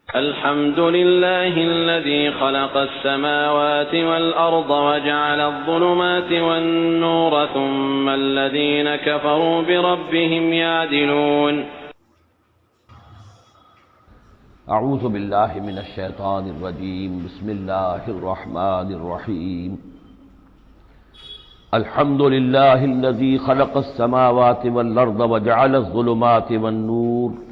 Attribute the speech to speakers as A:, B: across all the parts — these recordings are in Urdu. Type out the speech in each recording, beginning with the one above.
A: الحمد لله الذي خلق السماوات والأرض وجعل الظلمات والنور ثم الذين كفروا بربهم يعدلون
B: اعوذ باللہ من الشیطان الرجیم بسم اللہ الرحمن الرحیم الحمد للہ الذی خلق السماوات والارض وجعل الظلمات والنور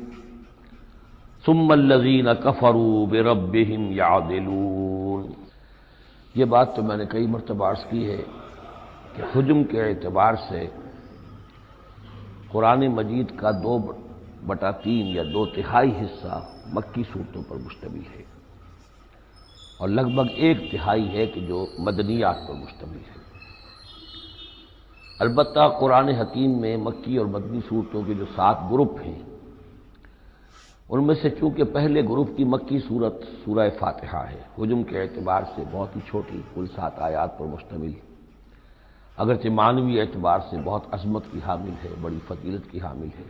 B: ثم الذین کفروا بربهم یعدلون۔ یہ بات تو میں نے کئی مرتبہ عرض کی ہے کہ حجم کے اعتبار سے قرآن مجید کا 2/3 یا 2/3 حصہ مکی صورتوں پر مشتمل ہے، اور لگ بھگ 1/3 ہے کہ جو مدنیات پر مشتمل ہے۔ البتہ قرآن حکیم میں مکی اور مدنی صورتوں کے جو 7 گروپ ہیں، ان میں سے چونکہ پہلے گروپ کی مکی صورت سورہ فاتحہ ہے، حجم کے اعتبار سے بہت ہی چھوٹی، کل 7 آیات پر مشتمل، اگرچہ معنوی اعتبار سے بہت عظمت کی حامل ہے، بڑی فضیلت کی حامل ہے،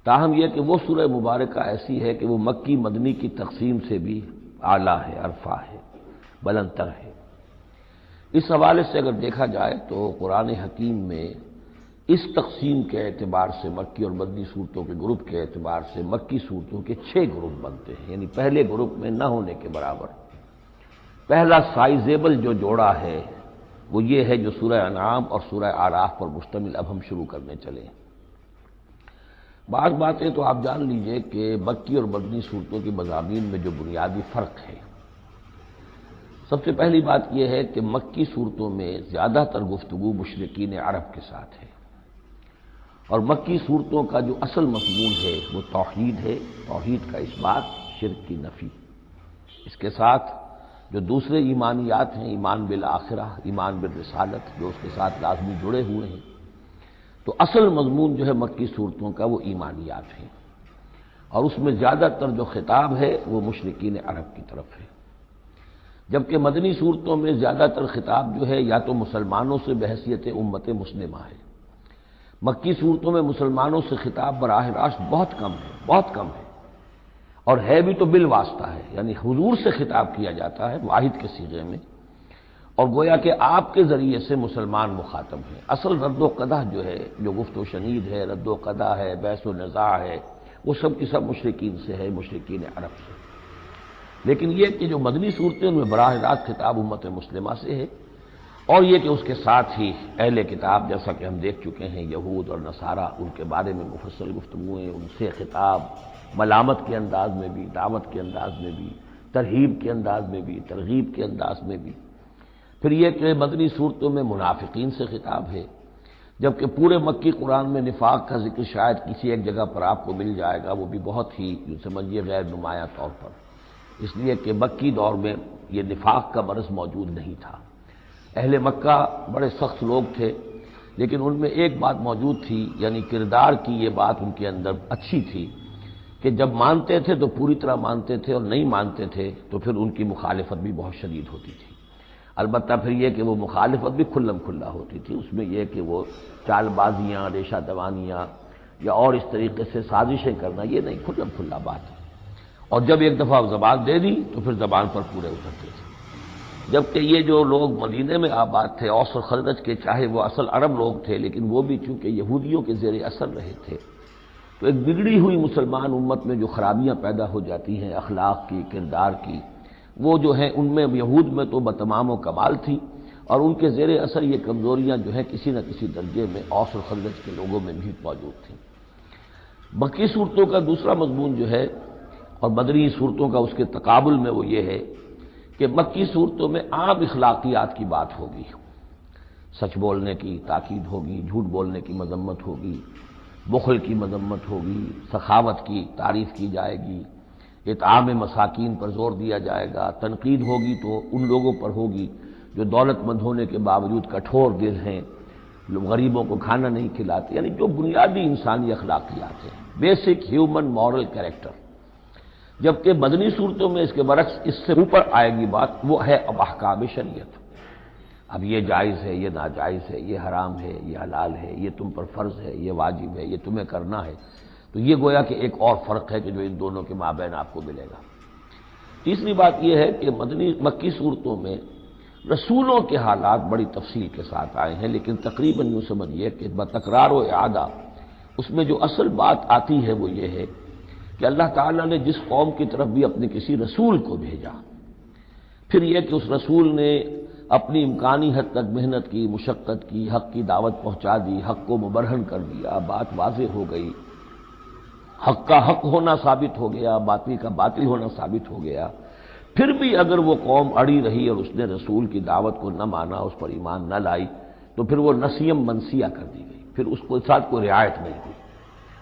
B: تاہم یہ کہ وہ سورہ مبارکہ ایسی ہے کہ وہ مکی مدنی کی تقسیم سے بھی اعلیٰ ہے، ارفع ہے، بلندتر ہے۔ اس حوالے سے اگر دیکھا جائے تو قرآن حکیم میں اس تقسیم کے اعتبار سے مکی اور مدنی صورتوں کے گروپ کے اعتبار سے مکی صورتوں کے 6 گروپ بنتے ہیں، یعنی پہلے گروپ میں نہ ہونے کے برابر۔ پہلا سائزیبل جو جوڑا ہے وہ یہ ہے جو سورہ الانعام اور سورہ اعراف پر مشتمل اب ہم شروع کرنے چلے۔ بعض باتیں تو آپ جان لیجئے کہ مکی اور مدنی صورتوں کی مضامین میں جو بنیادی فرق ہے، سب سے پہلی بات یہ ہے کہ مکی صورتوں میں زیادہ تر گفتگو مشرکین عرب کے ساتھ ہے، اور مکی صورتوں کا جو اصل مضمون ہے وہ توحید ہے، توحید کا اثبات، شرک کی نفی۔ اس کے ساتھ جو دوسرے ایمانیات ہیں، ایمان بالآخرہ، ایمان بالرسالت، جو اس کے ساتھ لازمی جڑے ہوئے ہیں، تو اصل مضمون جو ہے مکی صورتوں کا وہ ایمانیات ہیں، اور اس میں زیادہ تر جو خطاب ہے وہ مشرکین عرب کی طرف ہے، جبکہ مدنی صورتوں میں زیادہ تر خطاب جو ہے یا تو مسلمانوں سے بحیثیت امت مسلمہ ہے۔ مکی صورتوں میں مسلمانوں سے خطاب براہ راست بہت کم ہے، بہت کم ہے، اور ہے بھی تو بالواسطہ ہے، یعنی حضور سے خطاب کیا جاتا ہے واحد کے صیغے میں، اور گویا کہ آپ کے ذریعے سے مسلمان مخاطب ہیں۔ اصل رد و قدح جو ہے، جو گفت و شنید ہے، رد و قدح ہے، بحث و نزاع ہے، وہ سب کی سب مشرکین سے ہے، مشرکین عرب سے۔ لیکن یہ کہ جو مدنی صورتیں ان میں براہ راست خطاب امت مسلمہ سے ہے، اور یہ کہ اس کے ساتھ ہی اہل کتاب، جیسا کہ ہم دیکھ چکے ہیں، یہود اور نصارہ، ان کے بارے میں مفصل گفتگویں، ان سے خطاب ملامت کے انداز میں بھی، دعوت کے انداز میں بھی، ترہیب کے انداز میں بھی، ترغیب کے انداز میں بھی۔ پھر یہ کہ مدنی صورتوں میں منافقین سے خطاب ہے، جبکہ پورے مکی قرآن میں نفاق کا ذکر شاید کسی ایک جگہ پر آپ کو مل جائے گا، وہ بھی بہت ہی سمجھیے غیر نمایاں طور پر، اس لیے کہ مکی دور میں یہ نفاق کا مرض موجود نہیں تھا۔ اہل مکہ بڑے سخت لوگ تھے، لیکن ان میں ایک بات موجود تھی، یعنی کردار کی یہ بات ان کے اندر اچھی تھی کہ جب مانتے تھے تو پوری طرح مانتے تھے، اور نہیں مانتے تھے تو پھر ان کی مخالفت بھی بہت شدید ہوتی تھی۔ البتہ پھر یہ کہ وہ مخالفت بھی کھلم کھلا ہوتی تھی، اس میں یہ کہ وہ چال بازیاں، ریشہ دوانیاں یا اور اس طریقے سے سازشیں کرنا، یہ نہیں، کھلم کھلا بات ہے، اور جب ایک دفعہ زبان دے دی تو پھر زبان پر پورے اترتے تھے۔ جبکہ یہ جو لوگ مدینے میں آباد تھے، اوس اور خزرج کے، چاہے وہ اصل عرب لوگ تھے، لیکن وہ بھی چونکہ یہودیوں کے زیر اثر رہے تھے، تو ایک بگڑی ہوئی مسلمان امت میں جو خرابیاں پیدا ہو جاتی ہیں اخلاق کی، کردار کی، وہ جو ہیں ان میں یہود میں تو بتمام و کمال تھی، اور ان کے زیر اثر یہ کمزوریاں جو ہیں کسی نہ کسی درجے میں اوس اور خزرج کے لوگوں میں بھی موجود تھیں۔ مکی صورتوں کا دوسرا مضمون جو ہے، اور مدنی صورتوں کا اس کے تقابل میں، وہ یہ ہے کہ مکی صورتوں میں عام اخلاقیات کی بات ہوگی، سچ بولنے کی تاکید ہوگی، جھوٹ بولنے کی مذمت ہوگی، بخل کی مذمت ہوگی، سخاوت کی تعریف کی جائے گی، اطعام مساکین پر زور دیا جائے گا، تنقید ہوگی تو ان لوگوں پر ہوگی جو دولت مند ہونے کے باوجود کٹھور دل ہیں، غریبوں کو کھانا نہیں کھلاتے، یعنی جو بنیادی انسانی اخلاقیات ہیں، بیسک ہیومن مورل کریکٹر۔ جبکہ مدنی صورتوں میں اس کے برعکس اس سے اوپر آئے گی بات، وہ ہے اب احکام شریعت۔ اب یہ جائز ہے، یہ ناجائز ہے، یہ حرام ہے، یہ حلال ہے، یہ تم پر فرض ہے، یہ واجب ہے، یہ تمہیں کرنا ہے۔ تو یہ گویا کہ ایک اور فرق ہے کہ جو ان دونوں کے مابین آپ کو ملے گا۔ تیسری بات یہ ہے کہ مکی صورتوں میں رسولوں کے حالات بڑی تفصیل کے ساتھ آئے ہیں، لیکن تقریباً یوں سمجھیے کہ بتکرار و اعادہ اس میں جو اصل بات آتی ہے وہ یہ ہے کہ اللہ تعالیٰ نے جس قوم کی طرف بھی اپنے کسی رسول کو بھیجا، پھر یہ کہ اس رسول نے اپنی امکانی حد تک محنت کی، مشقت کی، حق کی دعوت پہنچا دی، حق کو مبرہن کر دیا، بات واضح ہو گئی، حق کا حق ہونا ثابت ہو گیا، باطل کا باطل ہونا ثابت ہو گیا، پھر بھی اگر وہ قوم اڑی رہی اور اس نے رسول کی دعوت کو نہ مانا، اس پر ایمان نہ لائی، تو پھر وہ نسیم منسیہ کر دی گئی، پھر اس کو ساتھ کوئی رعایت نہیں ہوئی،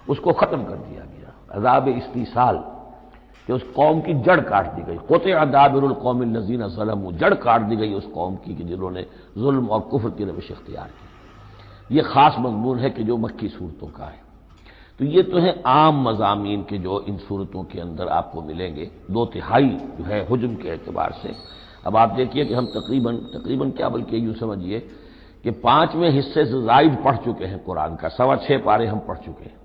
B: اس کو ختم کر دیا گیا، عذاب استیصال کہ اس قوم کی جڑ کاٹ دی گئی، قطع دابر القوم الذین ظلموا، جڑ کاٹ دی گئی اس قوم کی کہ جنہوں نے ظلم اور کفر کی روش اختیار کی۔ یہ خاص مضمون ہے کہ جو مکی صورتوں کا ہے۔ تو یہ تو ہے عام مضامین کے جو ان صورتوں کے اندر آپ کو ملیں گے، 2/3 جو ہے حجم کے اعتبار سے۔ اب آپ دیکھیے کہ ہم تقریباً کیا بلکہ یوں سمجھیے کہ 5ویں حصے سے زائد پڑھ چکے ہیں قرآن کا، 6.25 پارے ہم پڑھ چکے ہیں،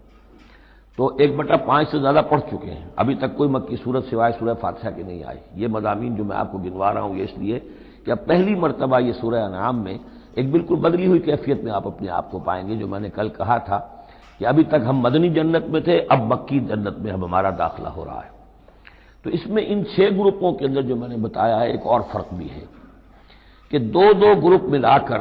B: تو 1/5 سے زیادہ پڑھ چکے ہیں۔ ابھی تک کوئی مکی صورت سوائے سورہ فاتحہ کی نہیں آئی۔ یہ مضامین جو میں آپ کو گنوا رہا ہوں یہ اس لیے کہ اب پہلی مرتبہ یہ سورہ انعام میں ایک بالکل بدلی ہوئی کیفیت میں آپ اپنے آپ کو پائیں گے، جو میں نے کل کہا تھا کہ ابھی تک ہم مدنی جنت میں تھے، اب مکی جنت میں اب ہمارا داخلہ ہو رہا ہے۔ تو اس میں ان 6 گروپوں کے اندر جو میں نے بتایا ہے ایک اور فرق بھی ہے کہ 2 گروپ ملا کر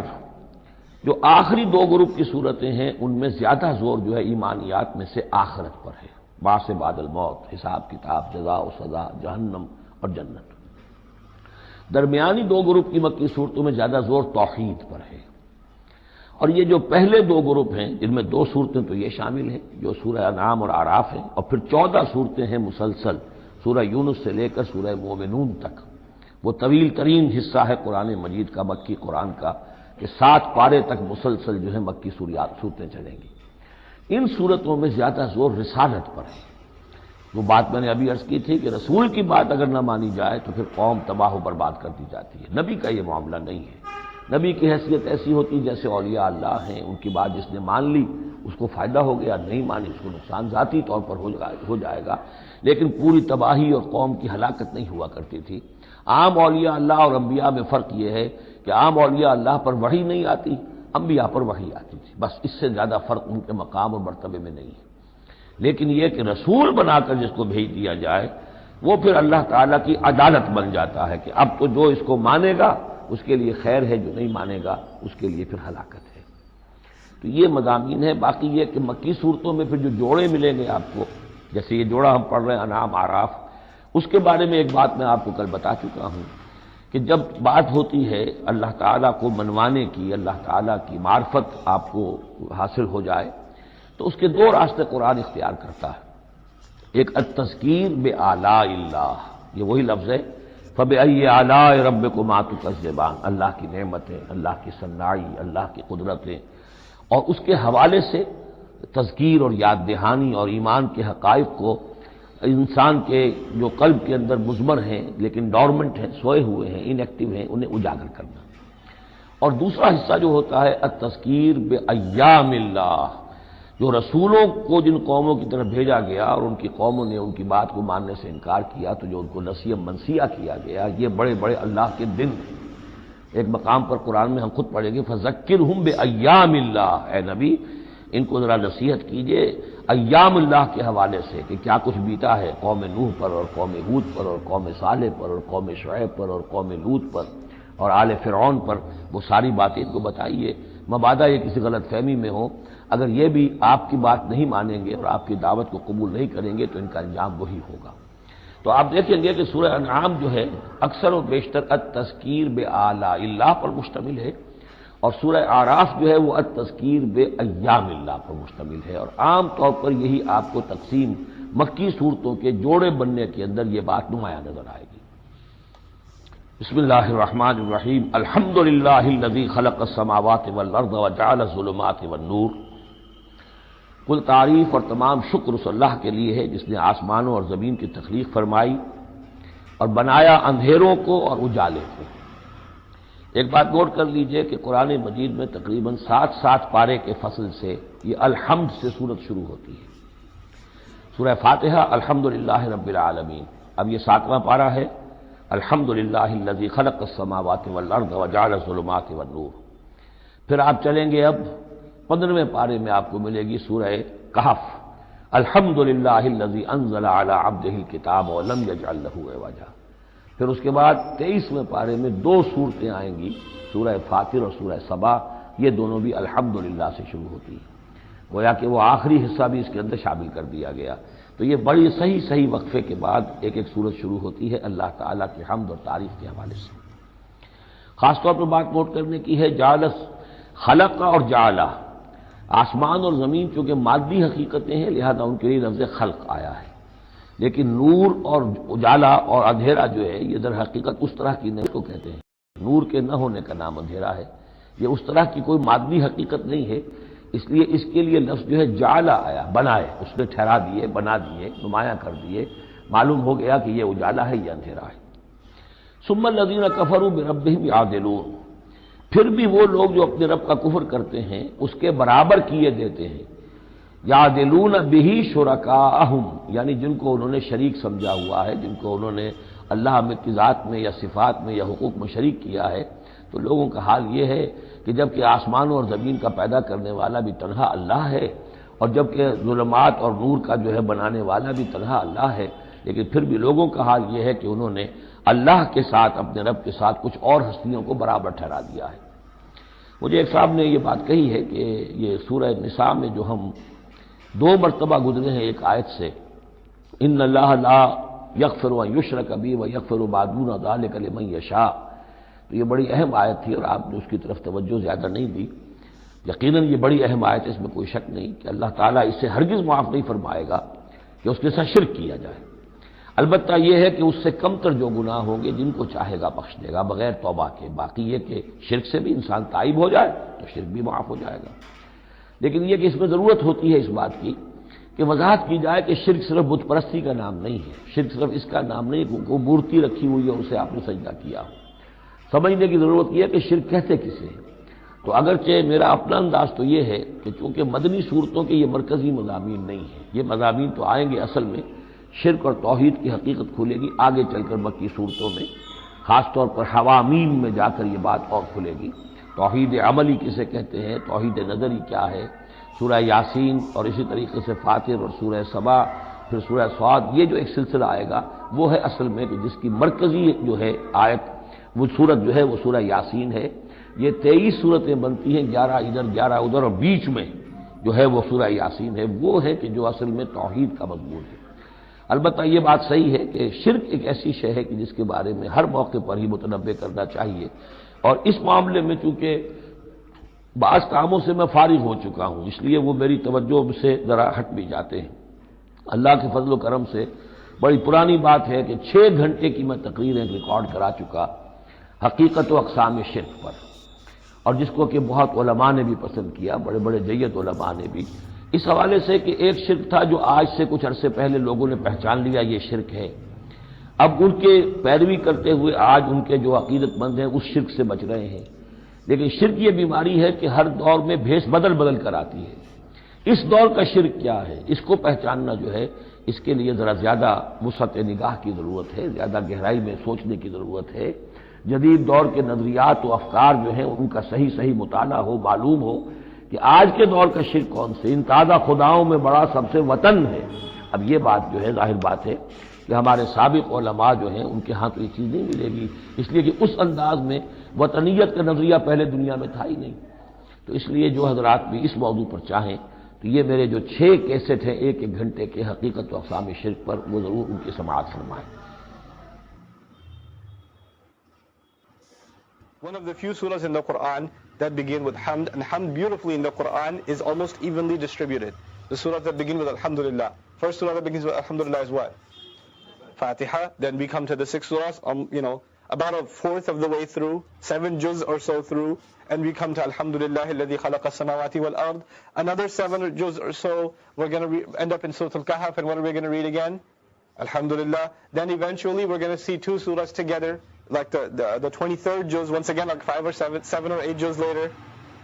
B: جو آخری 2 گروپ کی صورتیں ہیں ان میں زیادہ زور جو ہے ایمانیات میں سے آخرت پر ہے، بعث بعد الموت، حساب کتاب، جزا و سزا، جہنم اور جنت۔ درمیانی 2 گروپ کی مکی صورتوں میں زیادہ زور توحید پر ہے، اور یہ جو پہلے 2 گروپ ہیں جن میں 2 صورتیں تو یہ شامل ہیں جو سورہ انعام اور اعراف ہیں، اور پھر 14 صورتیں ہیں مسلسل سورہ یونس سے لے کر سورہ مومنون تک۔ وہ طویل ترین حصہ ہے قرآن مجید کا، مکی قرآن کا، کہ 7 پارے تک مسلسل جو ہے مکی صورتیں چلیں گی۔ ان صورتوں میں زیادہ زور رسالت پر ہے۔ وہ بات میں نے ابھی عرض کی تھی کہ رسول کی بات اگر نہ مانی جائے تو پھر قوم تباہ و برباد کر دی جاتی ہے۔ نبی کا یہ معاملہ نہیں ہے۔ نبی کی حیثیت ایسی ہوتی جیسے اولیاء اللہ ہیں، ان کی بات جس نے مان لی اس کو فائدہ ہو گیا، نہیں مانی اس کو نقصان ذاتی طور پر ہو جائے گا، لیکن پوری تباہی اور قوم کی ہلاکت نہیں ہوا کرتی تھی۔ عام اولیاء اللہ اور انبیاء میں فرق یہ ہے کہ عام اولیاء اللہ پر وحی نہیں آتی، انبیاء پر وحی آتی تھی، بس اس سے زیادہ فرق ان کے مقام اور مرتبے میں نہیں ہے۔ لیکن یہ کہ رسول بنا کر جس کو بھیج دیا جائے وہ پھر اللہ تعالیٰ کی عدالت بن جاتا ہے کہ اب تو جو اس کو مانے گا اس کے لیے خیر ہے، جو نہیں مانے گا اس کے لیے پھر ہلاکت ہے۔ تو یہ مضامین ہے۔ باقی یہ کہ مکی صورتوں میں پھر جو جوڑے ملیں گے آپ کو، جیسے یہ جوڑا ہم پڑھ رہے ہیں انعام اعراف، اس کے بارے میں ایک بات میں آپ کو کل بتا چکا ہوں کہ جب بات ہوتی ہے اللہ تعالیٰ کو منوانے کی، اللہ تعالیٰ کی معرفت آپ کو حاصل ہو جائے، تو اس کے 2 راستے قرآن اختیار کرتا ہے۔ ایک التذکیر بآلاء اللہ، یہ وہی لفظ ہے فَبِأَيِّ آلَاءِ رَبِّكُمَا تُكَذِّبَانِ، اللہ کی نعمتیں، اللہ کی صناعی، اللہ کی قدرتیں، اور اس کے حوالے سے تذکیر اور یاد دہانی اور ایمان کے حقائق کو انسان کے جو قلب کے اندر مضمر ہیں لیکن ڈورمنٹ ہیں، سوئے ہوئے ہیں، ان ایکٹیو ہیں، انہیں اجاگر کرنا۔ اور دوسرا حصہ جو ہوتا ہے التذکیر بایام اللہ، جو رسولوں کو جن قوموں کی طرف بھیجا گیا اور ان کی قوموں نے ان کی بات کو ماننے سے انکار کیا تو جو ان کو نسیم منسیہ کیا گیا، یہ بڑے بڑے اللہ کے دن ہیں۔ ایک مقام پر قرآن میں ہم خود پڑھیں گے فذکرہم بایام اللہ، اے نبی ان کو ذرا نصیحت کیجئے ایام اللہ کے حوالے سے کہ کیا کچھ بیتا ہے قوم نوح پر اور قوم ہود پر اور قوم صالح پر اور قوم شعیب پر اور قوم لوط پر اور آل فرعون پر، وہ ساری باتیں ان کو بتائیے، مبادا یہ کسی غلط فہمی میں ہو، اگر یہ بھی آپ کی بات نہیں مانیں گے اور آپ کی دعوت کو قبول نہیں کریں گے تو ان کا انجام وہی ہوگا۔ تو آپ دیکھیں گے کہ سورہ انعام جو ہے اکثر و بیشتر التذکیر بآلاء اللہ پر مشتمل ہے، اور سورہ اعراف جو ہے وہ التذکیر بایام اللہ پر مشتمل ہے، اور عام طور پر یہی آپ کو تقسیم مکی صورتوں کے جوڑے بننے کے اندر یہ بات نمایاں نظر آئے گی۔ بسم اللہ الرحمن الرحیم، الحمد للہ الذی خلق السماوات والارض وجعل الظلمات والنور۔ کل تعریف اور تمام شکر اس اللہ کے لیے ہے جس نے آسمانوں اور زمین کی تخلیق فرمائی اور بنایا اندھیروں کو اور اجالے کو۔ ایک بات نوٹ کر لیجئے کہ قرآن مجید میں تقریباً 7 پارے کے فصل سے یہ الحمد سے سورت شروع ہوتی ہے۔ سورہ فاتحہ الحمدللہ رب العالمین، اب یہ 7واں پارہ ہے، الحمدللہ الذی خلق السماوات والارض وجعل الظلمات والنور۔ پھر آپ چلیں گے اب 15ویں پارے میں آپ کو ملے گی سورہ کہف، الحمدللہ الذی انزل علی عبدہ الکتاب ولم یجعل لہ عوجا۔ پھر اس کے بعد 23ویں پارے میں 2 صورتیں آئیں گی، سورہ فاطر اور سورہ سبا، یہ دونوں بھی الحمدللہ سے شروع ہوتی ہیں، گویا کہ وہ آخری حصہ بھی اس کے اندر شامل کر دیا گیا۔ تو یہ بڑی صحیح وقفے کے بعد ایک سورت شروع ہوتی ہے اللہ تعالیٰ کی حمد اور تعریف کے حوالے سے۔ خاص طور پر بات نوٹ کرنے کی ہے، جعل خلق اور جعل، آسمان اور زمین چونکہ مادی حقیقتیں ہیں لہذا ان کے لیے لفظ خلق آیا ہے، لیکن نور اور اجالا اور اندھیرا جو ہے یہ در حقیقت اس طرح کی نہیں کو کہتے ہیں، نور کے نہ ہونے کا نام اندھیرا ہے، یہ اس طرح کی کوئی مادی حقیقت نہیں ہے، اس لیے اس کے لیے لفظ جو ہے جعل آیا، بنائے، اس نے ٹھہرا دیے، بنا دیے، نمایاں کر دیے، معلوم ہو گیا کہ یہ اجالا ہے، یہ اندھیرا ہے۔ ثم الذین کفروا بربہم یعدلون، پھر بھی وہ لوگ جو اپنے رب کا کفر کرتے ہیں اس کے برابر کیے دیتے ہیں، یعدلون بہ شرکاءہم، یعنی جن کو انہوں نے شریک سمجھا ہوا ہے، جن کو انہوں نے اللہ کی ذات میں یا صفات میں یا حقوق میں شریک کیا ہے، تو لوگوں کا حال یہ ہے کہ جبکہ آسمانوں اور زمین کا پیدا کرنے والا بھی تنہا اللہ ہے، اور جبکہ ظلمات اور نور کا جو ہے بنانے والا بھی تنہا اللہ ہے، لیکن پھر بھی لوگوں کا حال یہ ہے کہ انہوں نے اللہ کے ساتھ، اپنے رب کے ساتھ کچھ اور ہستیوں کو برابر ٹھہرا دیا ہے۔ مجھے ایک صاحب نے یہ بات کہی ہے کہ یہ سورہ نساء میں جو ہم 2 مرتبہ گزرے ہیں ایک آیت سے، ان اللہ لا یغفر ان یشرک بہ ویغفر ما دون ذلک لمن یشاء، تو یہ بڑی اہم آیت تھی اور آپ نے اس کی طرف توجہ زیادہ نہیں دی۔ یقیناً یہ بڑی اہم آیت ہے، اس میں کوئی شک نہیں کہ اللہ تعالیٰ اسے ہرگز معاف نہیں فرمائے گا کہ اس کے ساتھ شرک کیا جائے، البتہ یہ ہے کہ اس سے کم تر جو گناہ ہوں گے جن کو چاہے گا بخش دے گا بغیر توبہ کے، باقی یہ کہ شرک سے بھی انسان تائب ہو جائے تو شرک بھی معاف ہو جائے گا، لیکن یہ کہ اس میں ضرورت ہوتی ہے اس بات کی کہ وضاحت کی جائے کہ شرک صرف بت پرستی کا نام نہیں ہے، شرک صرف اس کا نام نہیں کہ کوئی مورتی رکھی ہوئی ہے اسے آپ نے سجدہ کیا ہو، سمجھنے کی ضرورت یہ ہے کہ شرک کہتے کسے ہیں۔ تو اگرچہ میرا اپنا انداز تو یہ ہے کہ چونکہ مدنی صورتوں کے یہ مرکزی مضامین نہیں ہیں، یہ مضامین تو آئیں گے، اصل میں شرک اور توحید کی حقیقت کھلے گی آگے چل کر مکی صورتوں میں، خاص طور پر حوامیم میں جا کر یہ بات اور کھلے گی، توحید عملی کسے کہتے ہیں، توحید نظری کیا ہے، سورہ یاسین اور اسی طریقے سے فاطر اور سورہ سبا، پھر سورہ صاد، یہ جو ایک سلسلہ آئے گا وہ ہے اصل میں کہ جس کی مرکزی جو ہے آیت، وہ سورت جو ہے وہ سورہ یاسین ہے۔ یہ 23 صورتیں بنتی ہیں، 11 ادھر 11 ادھر، اور بیچ میں جو ہے وہ سورہ یاسین ہے، وہ ہے کہ جو اصل میں توحید کا مضمون ہے۔ البتہ یہ بات صحیح ہے کہ شرک ایک ایسی شے ہے کہ جس کے بارے میں ہر موقع پر ہی متنبہ کرنا چاہیے، اور اس معاملے میں چونکہ بعض کاموں سے میں فارغ ہو چکا ہوں اس لیے وہ میری توجہ سے ذرا ہٹ بھی جاتے ہیں۔ اللہ کے فضل و کرم سے بڑی پرانی بات ہے کہ 6 گھنٹے کی میں تقریریں ریکارڈ کرا چکا حقیقت و اقسام شرک پر، اور جس کو کہ بہت علماء نے بھی پسند کیا، بڑے بڑے جید علماء نے بھی، اس حوالے سے کہ ایک شرک تھا جو آج سے کچھ عرصے پہلے لوگوں نے پہچان لیا یہ شرک ہے، اب ان کے پیروی کرتے ہوئے آج ان کے جو عقیدت مند ہیں اس شرک سے بچ رہے ہیں، لیکن شرک یہ بیماری ہے کہ ہر دور میں بھیس بدل بدل کر آتی ہے۔ اس دور کا شرک کیا ہے اس کو پہچاننا جو ہے اس کے لیے ذرا زیادہ وسعت نگاہ کی ضرورت ہے، زیادہ گہرائی میں سوچنے کی ضرورت ہے، جدید دور کے نظریات و افکار جو ہیں ان کا صحیح مطالعہ ہو، معلوم ہو کہ آج کے دور کا شرک کون سے، ان تازہ خداؤں میں بڑا سب سے وطن ہے۔ اب یہ بات جو ہے ظاہر بات ہے کہ ہمارے سابق علماء جو ہیں ان کے ہاں تو یہ چیز نہیں ملے گی، اس لیے کہ اس انداز میں وطنیت کا نظریہ پہلے دنیا میں تھا ہی نہیں۔ تو اس لیے جو حضرات بھی اس موضوع پر چاہیں تو یہ میرے جو 6 کیسٹ ہیں 1 گھنٹے کے حقیقت و اقسام شرک پر، وہ ضرور ان کی سماعت فرمائیں۔
C: One of the few surahs in the Quran that begin with hamd, and hamd beautifully in the Quran is almost evenly distributed. The surahs that begin with alhamdulillah. First surah that begins with alhamdulillah is what? Fatiha. Then we come to the 6 surahs, about a fourth of the way through, 7 juz or so through, and we come to alhamdulillah alladhi khalaqa as-samawati wal ard. Another 7 juz or so, we're going to end up in Suratul Al-Kahf, and what are we going to read again? Alhamdulillah. Then eventually we're going to see 2 surahs together, like the 23rd juz, once again like 5 or 7 or 8 juz later,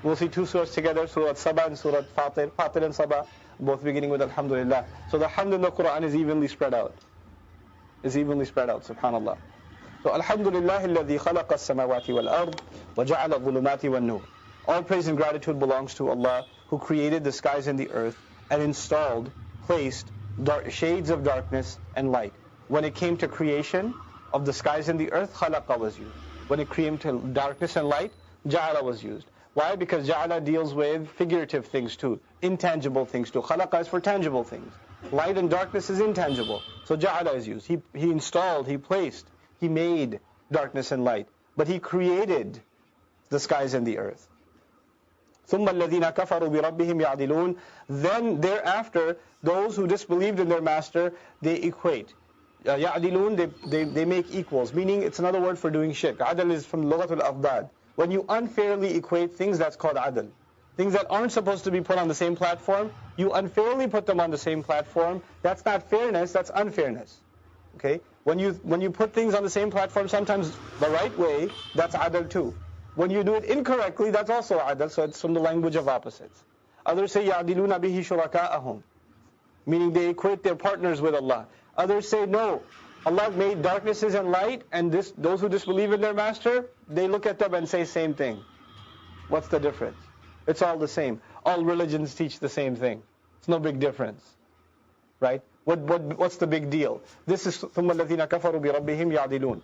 C: we'll see 2 surahs together, Surah Saba and Surah Fatir and Saba. both beginning with Alhamdulillah. So the hamd in the Qur'an is evenly spread out. Subhanallah. So Alhamdulillah alladhi khalaqa as-samawati wal-ard wa ja'ala adh-dhulumati wan-nur. All praise and gratitude belongs to Allah, who created the skies and the earth and installed, placed shades of darkness and light. When it came to creation of the skies and the earth, khalaqa was used. When it came to darkness and light, ja'ala was used. Why? Because ja'ala deals with figurative things too, intangible things too. Khalaqa is for tangible things. Light and darkness is intangible. So ja'ala is used. He installed, he placed, he made darkness and light. But he created the skies and the earth. ثُمَّ الَّذِينَ كَفَرُوا بِرَبِّهِمْ يَعْدِلُونَ. Then thereafter, those who disbelieved in their master, they equate. يَعْدِلُونَ, they make equals. Meaning, it's another word for doing shirk. Adl is from لغة الأضداد. When you unfairly equate things, that's called adl. Things that aren't supposed to be put on the same platform, you unfairly put them on the same platform. That's not fairness, that's unfairness. Okay? When you put things on the same platform, sometimes the right way, that's adl too. When you do it incorrectly, that's also adl, so it's from the language of opposites. Others say, يَعْدِلُونَ بِهِ شُرَكَاءَهُمْ, meaning they equate their partners with Allah. Others say, no, Allah made darknesses and light, and those who disbelieve in their master, they look at them and say same thing. What's the difference? It's all the same. All religions teach the same thing. It's no big difference. Right? What's the big deal? This is ثُمَّ الَّذِينَ كَفَرُوا بِرَبِّهِمْ يَعْدِلُونَ.